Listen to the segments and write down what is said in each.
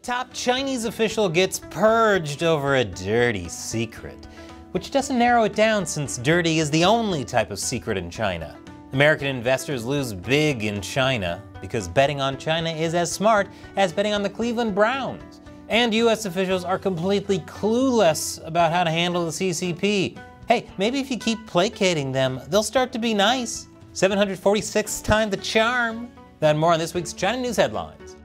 top Chinese official gets purged over a dirty secret, which doesn't narrow it down since dirty is the only type of secret in China. American investors lose big in China because betting on China is as smart as betting on the Cleveland Browns. And US officials are completely clueless about how to handle the CCP. Hey, maybe if you keep placating them, they'll start to be nice. 746th time the charm. That and more on this week's China News Headlines.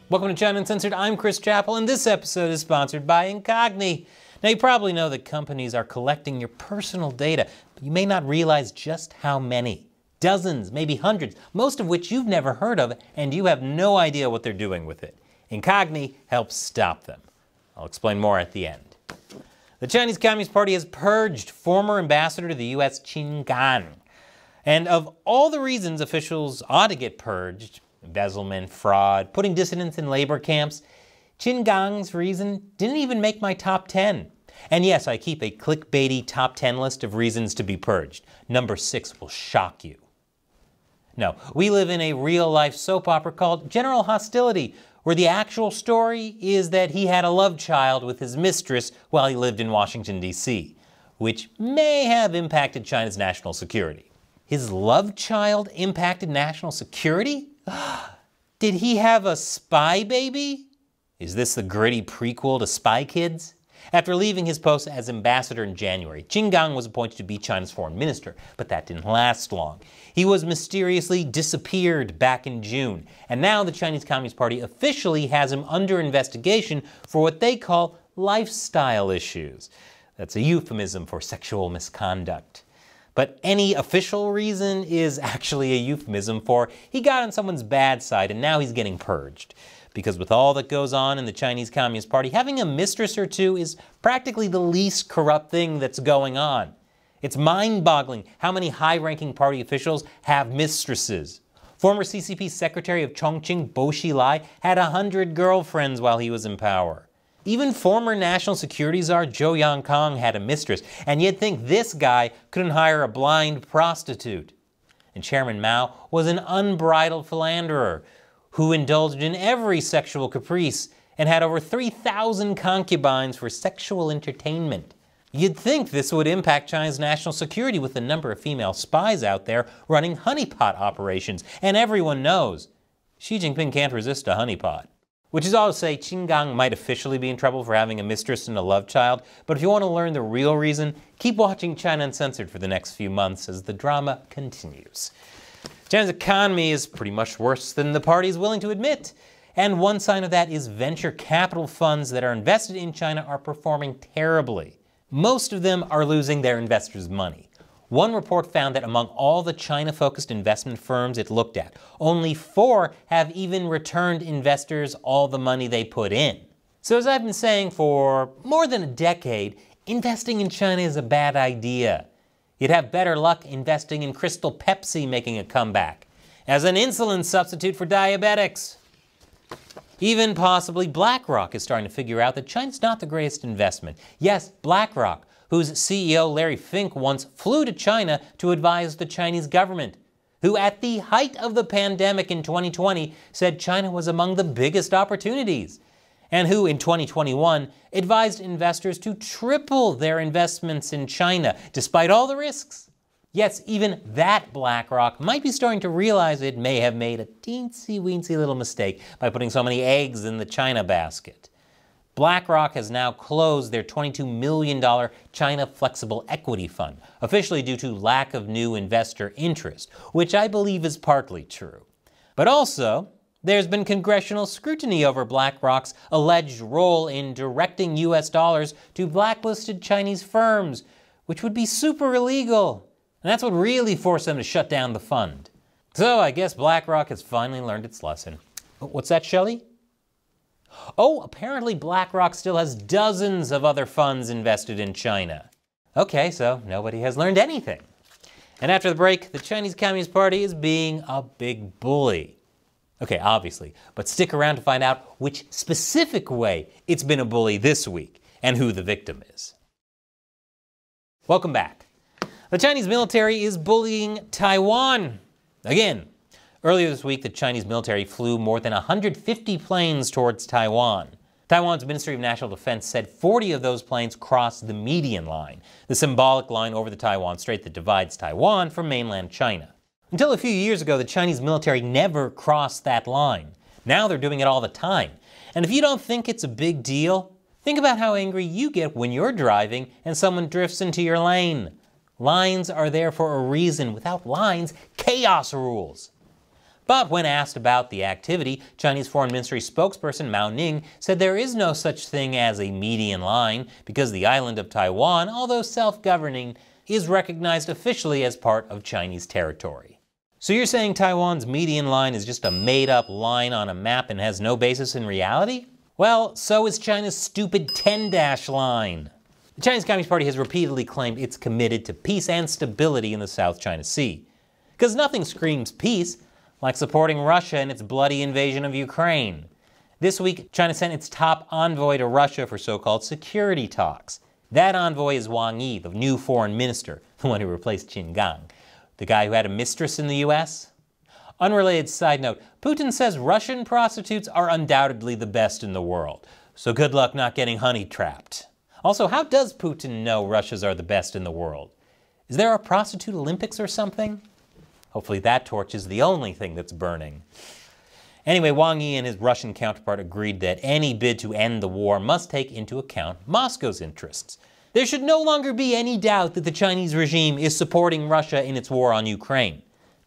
Welcome to China Uncensored. I'm Chris Chappell, and this episode is sponsored by Incogni. Now, you probably know that companies are collecting your personal data, but you may not realize just how many. Dozens, maybe hundreds, most of which you've never heard of, and you have no idea what they're doing with it. Incogni helps stop them. I'll explain more at the end. The Chinese Communist Party has purged former ambassador to the U.S. Qin Gang. And of all the reasons officials ought to get purged, embezzlement, fraud, putting dissidents in labor camps, Qin Gang's reason didn't even make my top 10. And yes, I keep a clickbaity top 10 list of reasons to be purged. Number 6 will shock you. No, we live in a real-life soap opera called General Hostility, where the actual story is that he had a love child with his mistress while he lived in Washington, D.C., which may have impacted China's national security. His love child impacted national security? Did he have a spy baby? Is this the gritty prequel to Spy Kids? After leaving his post as ambassador in January, Qin Gang was appointed to be China's foreign minister, but that didn't last long. He was mysteriously disappeared back in June, and now the Chinese Communist Party officially has him under investigation for what they call lifestyle issues. That's a euphemism for sexual misconduct. But any official reason is actually a euphemism for he got on someone's bad side and now he's getting purged. Because with all that goes on in the Chinese Communist Party, having a mistress or two is practically the least corrupt thing that's going on. It's mind-boggling how many high-ranking party officials have mistresses. Former CCP Secretary of Chongqing, Bo Xilai, had 100 girlfriends while he was in power. Even former National Security Czar Zhou Yongkang had a mistress, and you'd think this guy couldn't hire a blind prostitute. And Chairman Mao was an unbridled philanderer who indulged in every sexual caprice and had over 3,000 concubines for sexual entertainment. You'd think this would impact China's national security with the number of female spies out there running honeypot operations, and everyone knows Xi Jinping can't resist a honeypot. Which is all to say, Qin Gang might officially be in trouble for having a mistress and a love child, but if you want to learn the real reason, keep watching China Uncensored for the next few months as the drama continues. China's economy is pretty much worse than the party is willing to admit. And one sign of that is venture capital funds that are invested in China are performing terribly. Most of them are losing their investors' money. One report found that among all the China-focused investment firms it looked at, only 4 have even returned investors all the money they put in. So as I've been saying for more than a decade, investing in China is a bad idea. You'd have better luck investing in Crystal Pepsi making a comeback, as an insulin substitute for diabetics. Even possibly BlackRock is starting to figure out that China's not the greatest investment. Yes, BlackRock, whose CEO Larry Fink once flew to China to advise the Chinese government, who at the height of the pandemic in 2020 said China was among the biggest opportunities, and who in 2021 advised investors to triple their investments in China despite all the risks. Yes, even that BlackRock might be starting to realize it may have made a teensy-weensy little mistake by putting so many eggs in the China basket. BlackRock has now closed their $22 million China Flexible Equity Fund, officially due to lack of new investor interest, which I believe is partly true. But also, there's been congressional scrutiny over BlackRock's alleged role in directing US dollars to blacklisted Chinese firms, which would be super illegal. And that's what really forced them to shut down the fund. So I guess BlackRock has finally learned its lesson. What's that, Shelley? Oh, apparently BlackRock still has dozens of other funds invested in China. Okay, so nobody has learned anything. And after the break, the Chinese Communist Party is being a big bully. Okay, obviously, but stick around to find out which specific way it's been a bully this week and who the victim is. Welcome back. The Chinese military is bullying Taiwan again. Earlier this week, the Chinese military flew more than 150 planes towards Taiwan. Taiwan's Ministry of National Defense said 40 of those planes crossed the median line, the symbolic line over the Taiwan Strait that divides Taiwan from mainland China. Until a few years ago, the Chinese military never crossed that line. Now they're doing it all the time. And if you don't think it's a big deal, think about how angry you get when you're driving and someone drifts into your lane. Lines are there for a reason. Without lines, chaos rules. But when asked about the activity, Chinese Foreign Ministry spokesperson Mao Ning said there is no such thing as a median line because the island of Taiwan, although self-governing, is recognized officially as part of Chinese territory. So you're saying Taiwan's median line is just a made-up line on a map and has no basis in reality? Well, so is China's stupid 10-dash line. The Chinese Communist Party has repeatedly claimed it's committed to peace and stability in the South China Sea. Because nothing screams peace like supporting Russia in its bloody invasion of Ukraine. This week, China sent its top envoy to Russia for so-called security talks. That envoy is Wang Yi, the new foreign minister, the one who replaced Qin Gang, the guy who had a mistress in the US. Unrelated side note, Putin says Russian prostitutes are undoubtedly the best in the world, so good luck not getting honey-trapped. Also, how does Putin know Russia's are the best in the world? Is there a prostitute Olympics or something? Hopefully that torch is the only thing that's burning. Anyway, Wang Yi and his Russian counterpart agreed that any bid to end the war must take into account Moscow's interests. There should no longer be any doubt that the Chinese regime is supporting Russia in its war on Ukraine.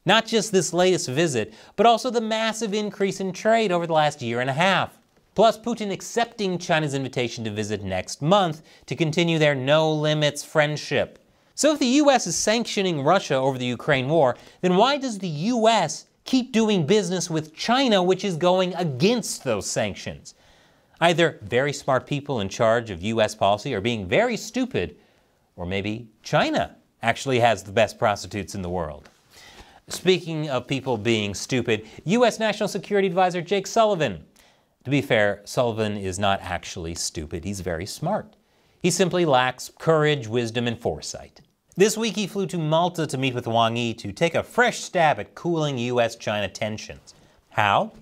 Not just this latest visit, but also the massive increase in trade over the last year and a half. Plus Putin accepting China's invitation to visit next month to continue their no-limits friendship. So if the US is sanctioning Russia over the Ukraine war, then why does the US keep doing business with China, which is going against those sanctions? Either very smart people in charge of US policy are being very stupid, or maybe China actually has the best prostitutes in the world. Speaking of people being stupid, US National Security Advisor Jake Sullivan. To be fair, Sullivan is not actually stupid, he's very smart. He simply lacks courage, wisdom, and foresight. This week he flew to Malta to meet with Wang Yi to take a fresh stab at cooling US-China tensions. How?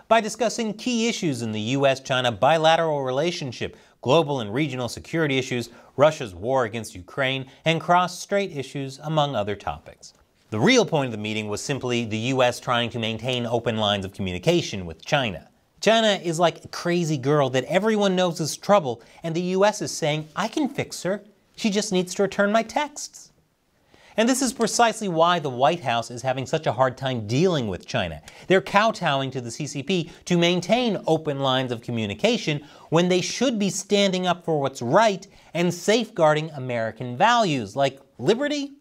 By discussing key issues in the US-China bilateral relationship, global and regional security issues, Russia's war against Ukraine, and cross-strait issues, among other topics. The real point of the meeting was simply the US trying to maintain open lines of communication with China. China is like a crazy girl that everyone knows is trouble, and the US is saying, I can fix her. She just needs to return my texts. And this is precisely why the White House is having such a hard time dealing with China. They're kowtowing to the CCP to maintain open lines of communication when they should be standing up for what's right and safeguarding American values like liberty.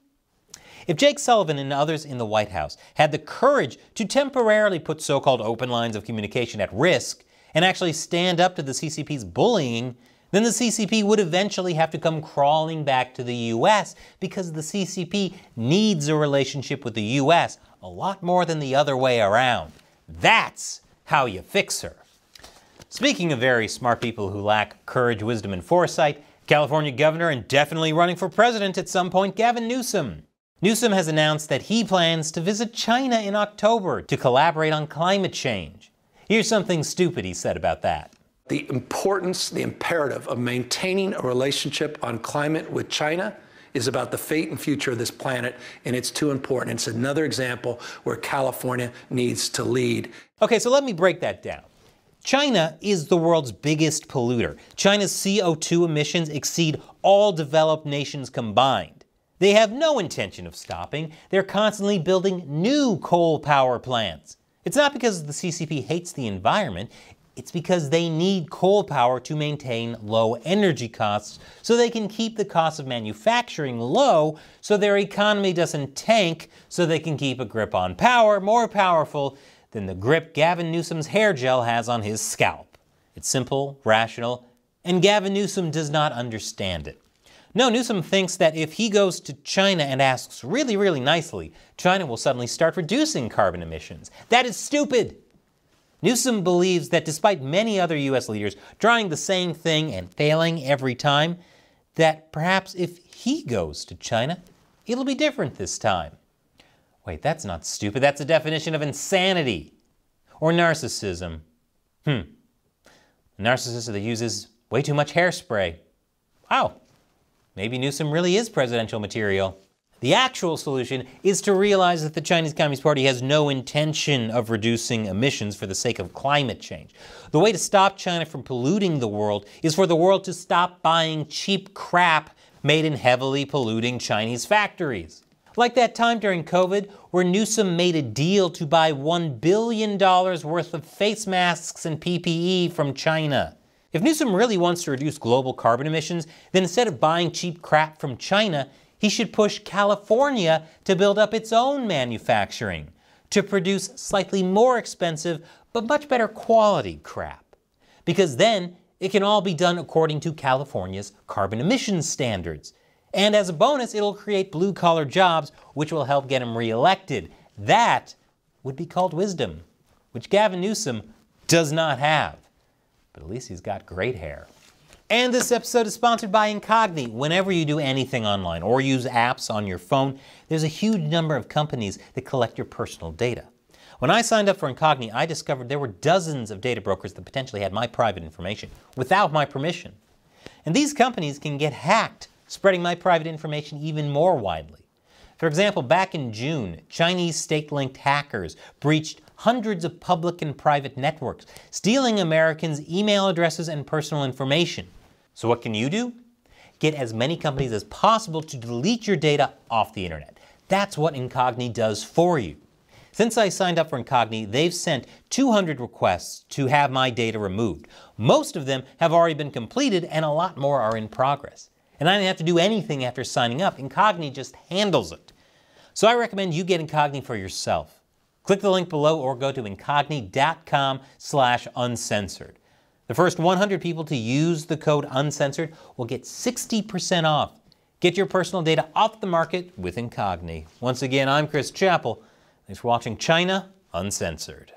If Jake Sullivan and others in the White House had the courage to temporarily put so-called open lines of communication at risk and actually stand up to the CCP's bullying, then the CCP would eventually have to come crawling back to the US because the CCP needs a relationship with the US a lot more than the other way around. That's how you fix her. Speaking of very smart people who lack courage, wisdom, and foresight, California governor and definitely running for president at some point, Gavin Newsom. Newsom has announced that he plans to visit China in October to collaborate on climate change. Here's something stupid he said about that. The importance, the imperative of maintaining a relationship on climate with China is about the fate and future of this planet, and it's too important. It's another example where California needs to lead. Okay, so let me break that down. China is the world's biggest polluter. China's CO2 emissions exceed all developed nations combined. They have no intention of stopping. They're constantly building new coal power plants. It's not because the CCP hates the environment. It's because they need coal power to maintain low energy costs so they can keep the cost of manufacturing low so their economy doesn't tank so they can keep a grip on power more powerful than the grip Gavin Newsom's hair gel has on his scalp. It's simple, rational, and Gavin Newsom does not understand it. No, Newsom thinks that if he goes to China and asks really, really nicely, China will suddenly start reducing carbon emissions. That is stupid. Newsom believes that despite many other US leaders trying the same thing and failing every time, that perhaps if he goes to China, it'll be different this time. Wait, that's not stupid. That's the definition of insanity. Or narcissism. A narcissist that uses way too much hairspray. Wow, maybe Newsom really is presidential material. The actual solution is to realize that the Chinese Communist Party has no intention of reducing emissions for the sake of climate change. The way to stop China from polluting the world is for the world to stop buying cheap crap made in heavily polluting Chinese factories. Like that time during COVID where Newsom made a deal to buy $1 billion worth of face masks and PPE from China. If Newsom really wants to reduce global carbon emissions, then instead of buying cheap crap from China, he should push California to build up its own manufacturing, to produce slightly more expensive but much better quality crap. Because then it can all be done according to California's carbon emissions standards. And as a bonus, it'll create blue-collar jobs, which will help get him reelected. That would be called wisdom, which Gavin Newsom does not have. But at least he's got great hair. And this episode is sponsored by Incogni. Whenever you do anything online or use apps on your phone, there's a huge number of companies that collect your personal data. When I signed up for Incogni, I discovered there were dozens of data brokers that potentially had my private information without my permission. And these companies can get hacked, spreading my private information even more widely. For example, back in June, Chinese state-linked hackers breached hundreds of public and private networks, stealing Americans' email addresses and personal information. So what can you do? Get as many companies as possible to delete your data off the internet. That's what Incogni does for you. Since I signed up for Incogni, they've sent 200 requests to have my data removed. Most of them have already been completed and a lot more are in progress. And I didn't have to do anything after signing up. Incogni just handles it. So I recommend you get Incogni for yourself. Click the link below or go to incogni.com/uncensored. The first 100 people to use the code uncensored will get 60% off. Get your personal data off the market with Incogni. Once again, I'm Chris Chappell. Thanks for watching China Uncensored.